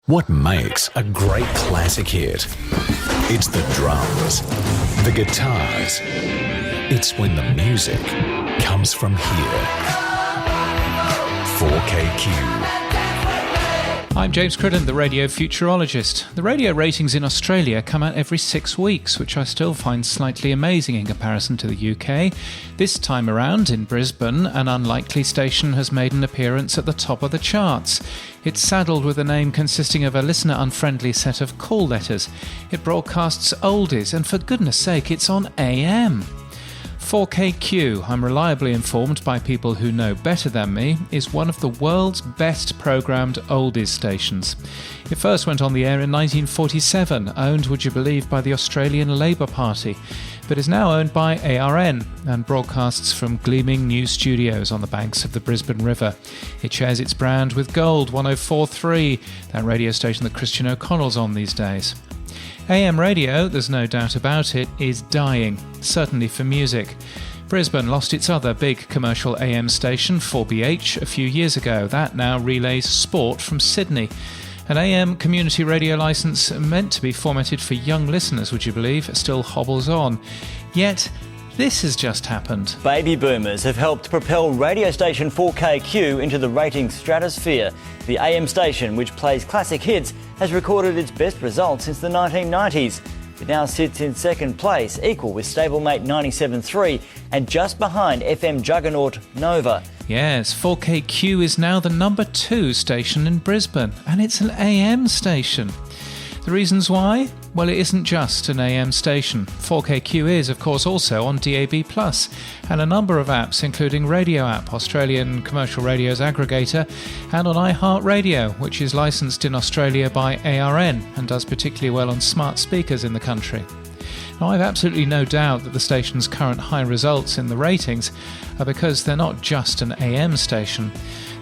What makes a great classic hit? It's the drums, the guitars. It's when the music comes from here. 4KQ. I'm James Cridden, the radio futurologist. The radio ratings in Australia come out every 6 weeks, which I still find slightly amazing in comparison to the UK. This time around, in Brisbane, an unlikely station has made an appearance at the top of the charts. It's saddled with a name consisting of a listener-unfriendly set of call letters. It broadcasts oldies, and for goodness sake, it's on AM. 4KQ, I'm reliably informed by people who know better than me, is one of the world's best programmed oldies stations. It first went on the air in 1947, owned, would you believe, by the Australian Labor Party, but is now owned by ARN and broadcasts from gleaming new studios on the banks of the Brisbane River. It shares its brand with Gold 104.3, that radio station that Christian O'Connell's on these days. AM radio, there's no doubt about it, is dying, certainly for music. Brisbane lost its other big commercial AM station, 4BH, a few years ago. That now relays sport from Sydney. An AM community radio licence meant to be formatted for young listeners, would you believe, still hobbles on. Yet, this has just happened. Baby boomers have helped propel radio station 4KQ into the ratings stratosphere. The AM station, which plays classic hits, has recorded its best results since the 1990s. It now sits in second place, equal with stablemate 97.3 and just behind FM juggernaut Nova. Yes, 4KQ is now the number 2 station in Brisbane, and it's an AM station. The reasons why? Well, it isn't just an AM station. 4KQ is, of course, also on DAB+, and a number of apps, including Radio App, Australian Commercial Radio's aggregator, and on iHeartRadio, which is licensed in Australia by ARN and does particularly well on smart speakers in the country. Now, I've absolutely no doubt that the station's current high results in the ratings are because they're not just an AM station.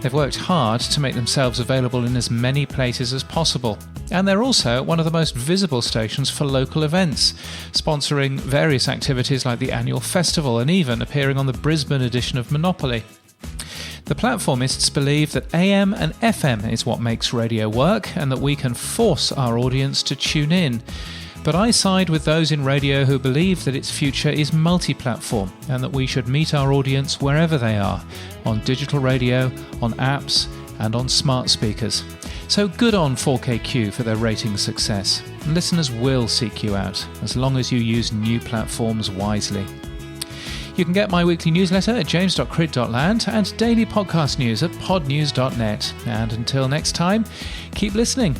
They've worked hard to make themselves available in as many places as possible. And they're also one of the most visible stations for local events, sponsoring various activities like the annual festival and even appearing on the Brisbane edition of Monopoly. The platformists believe that AM and FM is what makes radio work and that we can force our audience to tune in. But I side with those in radio who believe that its future is multi-platform and that we should meet our audience wherever they are, on digital radio, on apps and on smart speakers. So good on 4KQ for their rating success. Listeners will seek you out, as long as you use new platforms wisely. You can get my weekly newsletter at james.crid.land and daily podcast news at podnews.net. And until next time, keep listening.